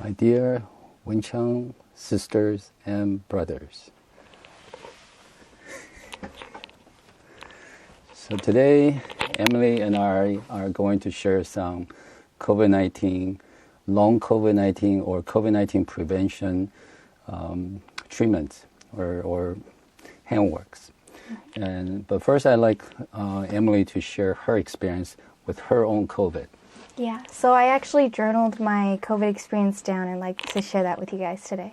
My dear Wing Chun sisters and brothers. So today, Emily and I are going to share some COVID-19, long COVID-19 or COVID-19 prevention treatments or handworks. But first, I'd like Emily to share her experience with her own COVID. Yeah, so I actually journaled my COVID experience down and I'd like to share that with you guys today.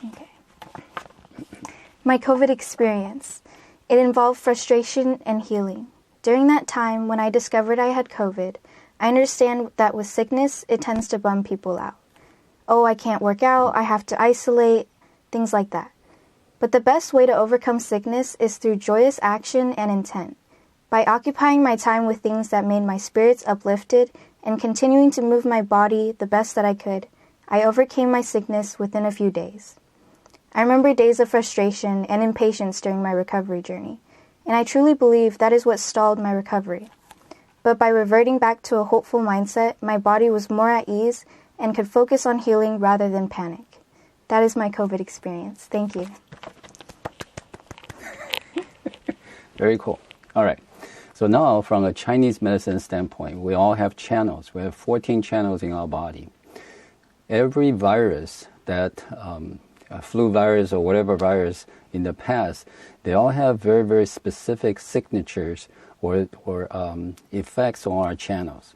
Okay. My COVID experience. It involved frustration and healing. During that time, when I discovered I had COVID, I understand that with sickness, it tends to bum people out. Oh, I can't work out, I have to isolate, things like that. But the best way to overcome sickness is through joyous action and intent. By occupying my time with things that made my spirits uplifted and continuing to move my body the best that I could, I overcame my sickness within a few days. I remember days of frustration and impatience during my recovery journey, and I truly believe that is what stalled my recovery. But by reverting back to a hopeful mindset, my body was more at ease and could focus on healing rather than panic. That is my COVID experience. Thank you. Very cool. All right. So now, from a Chinese medicine standpoint, we all have channels. We have 14 channels in our body. Every virus that, a flu virus or whatever virus in the past, they all have very, very specific signatures or effects on our channels.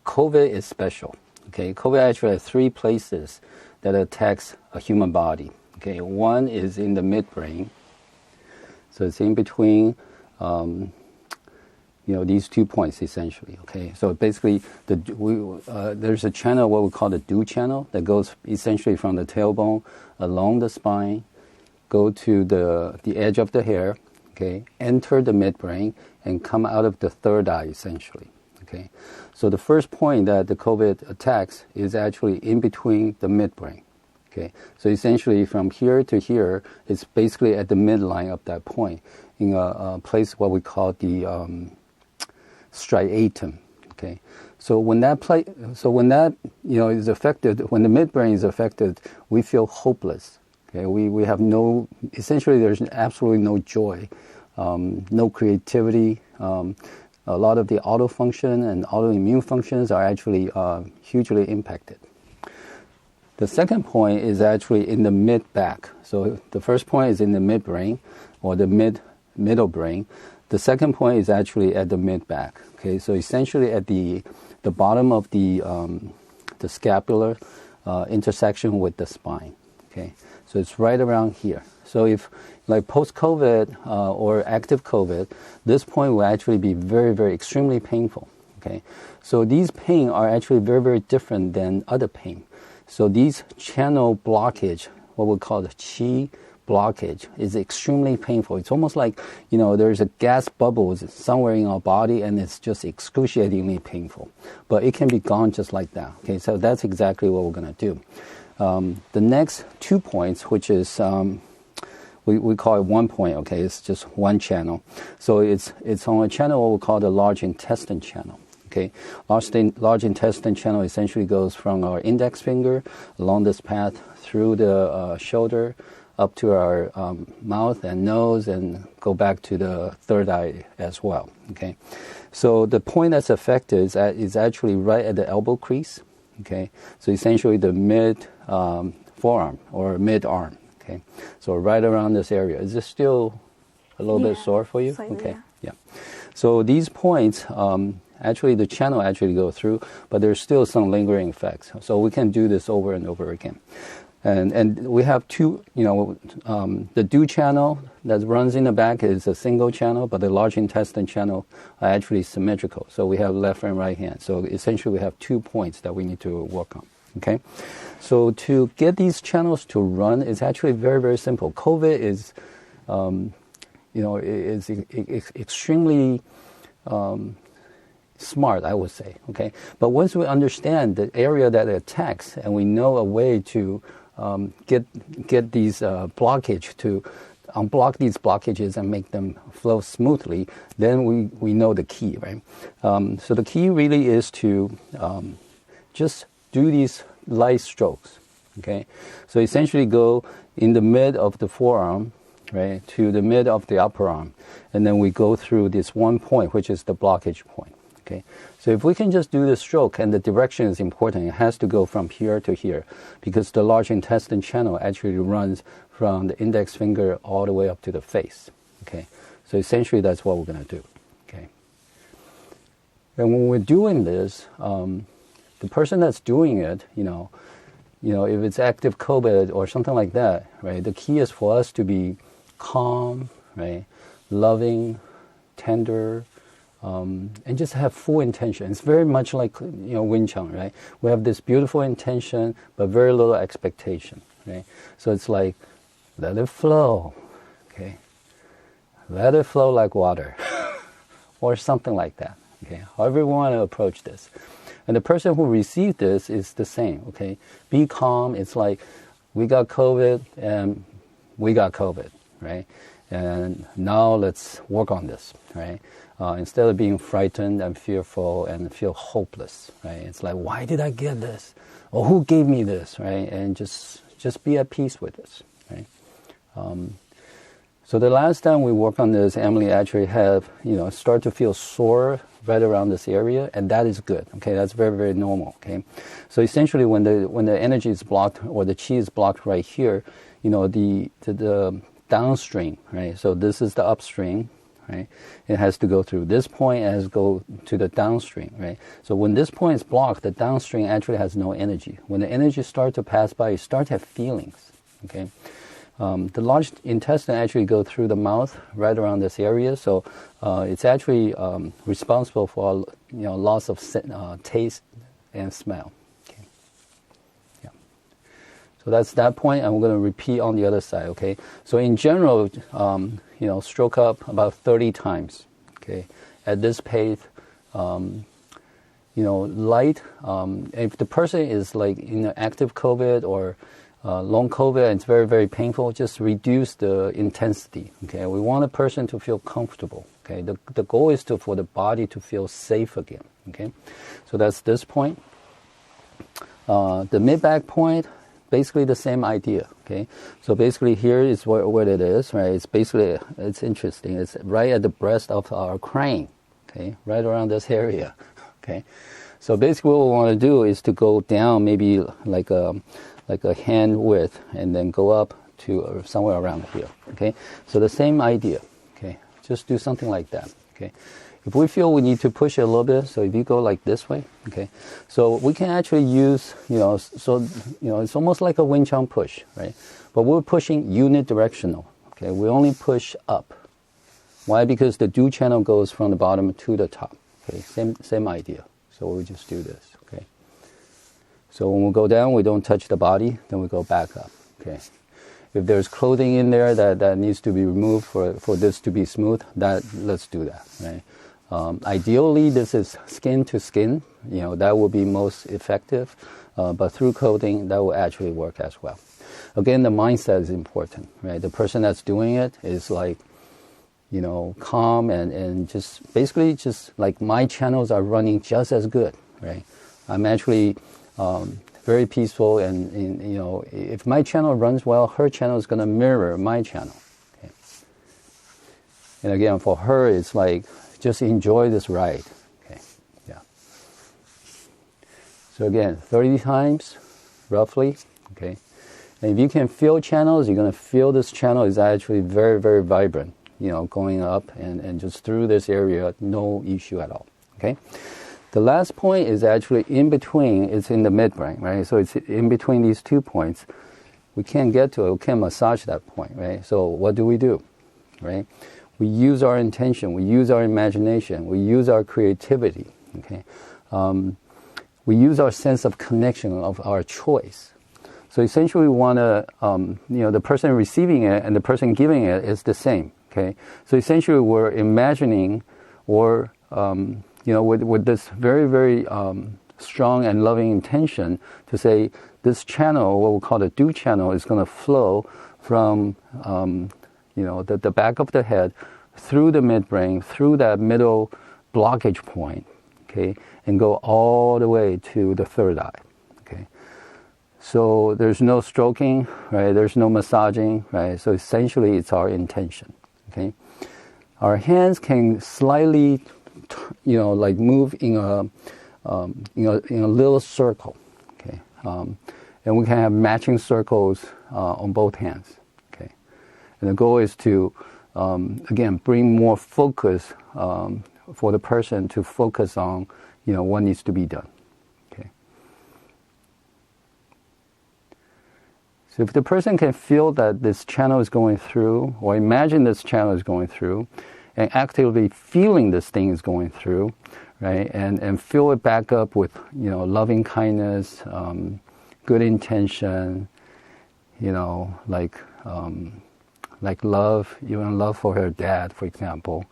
COVID is special. Okay, COVID actually has 3 places that attacks a human body. Okay, one is in the midbrain. So it's in between, these 2 points essentially. Okay, so basically, there's a channel what we call the Du channel that goes essentially from the tailbone along the spine, go to the edge of the hair. Okay, enter the midbrain and come out of the third eye essentially. Okay, so the first point that the COVID attacks is actually in between the midbrain. Okay, so essentially from here to here, it's basically at the midline of that point in a place what we call the striatum. Okay, so when that is affected, when the midbrain is affected, we feel hopeless. Okay, we have essentially there's absolutely no joy, no creativity. A lot of the auto function and autoimmune functions are actually hugely impacted. The second point is actually in the mid-back. So the first point is in the midbrain or the middle brain. The second point is actually at the mid-back. Okay, so essentially at the bottom of the scapular intersection with the spine. Okay, so it's right around here. So if like post-COVID or active COVID, this point will actually be very, very extremely painful. Okay, so these pain are actually very, very different than other pain. So these channel blockage, what we call the qi blockage, is extremely painful. It's almost like, there's a gas bubble somewhere in our body and it's just excruciatingly painful. But it can be gone just like that. Okay, so that's exactly what we're going to do. The next 2 points, which is, we call it 1 point, okay, it's just one channel. So it's on a channel what we call the large intestine channel. Okay, large intestine channel essentially goes from our index finger along this path through the shoulder up to our mouth and nose and go back to the third eye as well. Okay, so the point that's affected is actually right at the elbow crease. Okay, so essentially the mid forearm or mid arm. Okay, so right around this area. Is this still a little bit sore for you? Slightly, okay, yeah. So these points. Actually, the channel actually go through, but there's still some lingering effects. So we can do this over and over again. And we have 2, the Du channel that runs in the back is a single channel, but the large intestine channel are actually symmetrical. So we have left and right hand. So essentially we have 2 points that we need to work on. Okay? So to get these channels to run is actually very, very simple. COVID is, is extremely smart, I would say. Okay, but once we understand the area that it attacks, and we know a way to get these blockage to unblock these blockages and make them flow smoothly, then we know the key, right? So the key really is to just do these light strokes, okay? So essentially go in the mid of the forearm, right, to the mid of the upper arm, and then we go through this one point, which is the blockage point, okay? So if we can just do the stroke, and the direction is important, it has to go from here to here, because the large intestine channel actually runs from the index finger all the way up to the face, okay? So essentially that's what we're going to do, okay? And when we're doing this, the person that's doing it, if it's active COVID or something like that, right, the key is for us to be calm, right, loving, tender, and just have full intention. It's very much like, Wing Chun, right? We have this beautiful intention, but very little expectation, right? So it's like, let it flow, okay? Let it flow like water, or something like that, okay? However you want to approach this. And the person who received this is the same, okay? Be calm. It's like, we got COVID, and we got COVID, right? And now let's work on this, right? Instead of being frightened and fearful and feel hopeless, right? It's like, why did I get this? Or who gave me this, right? And just be at peace with this, right? So the last time we worked on this, Emily actually had, start to feel sore right around this area, and that is good, okay? That's very, very normal, okay? So essentially when the energy is blocked or the chi is blocked right here, the downstream, right? So this is the upstream, right? It has to go through this point and has to go to the downstream, right? So when this point is blocked, the downstream actually has no energy. When the energy starts to pass by, you start to have feelings, okay? The large intestine actually go through the mouth right around this area, so it's actually responsible for loss of taste and smell. Okay. Yeah. So that's that point, and we're going to repeat on the other side. Okay. So in general, stroke up about 30 times. Okay. At this pace, light. If the person is like in active COVID or long COVID and it's very, very painful, just reduce the intensity, okay? We want a person to feel comfortable, okay? The goal is for the body to feel safe again, okay? So that's this point. The mid-back point, basically the same idea, okay? So basically here is what it is, right? It's interesting. It's right at the breast of our crane, okay? Right around this area, okay? So basically what we want to do is to go down maybe like a hand width, and then go up to somewhere around here, okay? So the same idea, okay? Just do something like that, okay? If we feel we need to push it a little bit, so if you go like this way, okay? So we can actually use, it's almost like a Wing Chun push, right? But we're pushing unidirectional, okay? We only push up. Why? Because the do channel goes from the bottom to the top, okay? Same idea. So we just do this, okay? So when we go down, we don't touch the body, then we go back up, okay? If there's clothing in there that needs to be removed for this to be smooth, let's do that, right? Ideally, this is skin to skin, that will be most effective, but through clothing, that will actually work as well. Again, the mindset is important, right? The person that's doing it is like, calm and just basically just like my channels are running just as good, right? I'm actually very peaceful, and if my channel runs well, her channel is going to mirror my channel. Okay? And again, for her, it's like just enjoy this ride. Okay, yeah. So again, 30 times, roughly. Okay, and if you can feel channels, you're going to feel this channel is actually very, very vibrant. Going up and just through this area, no issue at all. Okay. The last point is actually in between. It's in the midbrain, right? So it's in between these 2 points. We can't get to it. We can't massage that point, right? So what do, right? We use our intention. We use our imagination. We use our creativity, okay? We use our sense of connection of our choice. So essentially we want to, the person receiving it and the person giving it is the same, okay? So essentially we're imagining or, with this very, very strong and loving intention to say this channel, what we call the do channel, is going to flow from the back of the head, through the midbrain, through that middle blockage point, okay, and go all the way to the third eye, okay. So there's no stroking, right? There's no massaging, right? So essentially, it's our intention, okay. Our hands can slightly, like move in a little circle, okay. And we can have matching circles on both hands, okay. And the goal is to, again, bring more focus for the person to focus on, what needs to be done, okay. So if the person can feel that this channel is going through, or imagine this channel is going through, and actively feeling this thing is going through, right, and fill it back up with, loving kindness, good intention, like love, even love for her dad, for example.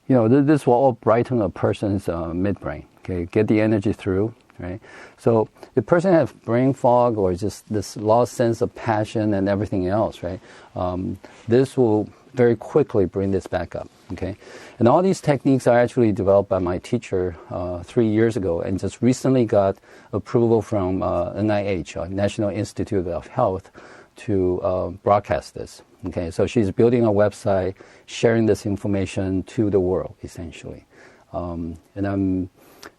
This will all brighten a person's midbrain, okay, get the energy through, right? So if the person has brain fog or just this lost sense of passion and everything else, right, this will very quickly bring this back up, okay? And all these techniques are actually developed by my teacher 3 years ago and just recently got approval from NIH, National Institute of Health, to broadcast this, okay? So she's building a website, sharing this information to the world, essentially. And I'm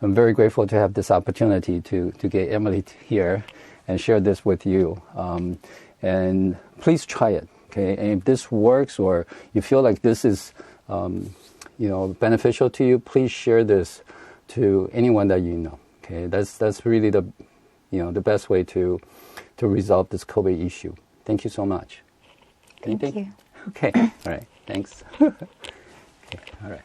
very grateful to have this opportunity to get Emily here and share this with you. And please try it. Okay, and if this works or you feel like this is, beneficial to you, please share this to anyone that you know. Okay, that's really the best way to resolve this COVID issue. Thank you so much. Thank you. Okay, all right, thanks. Okay, all right.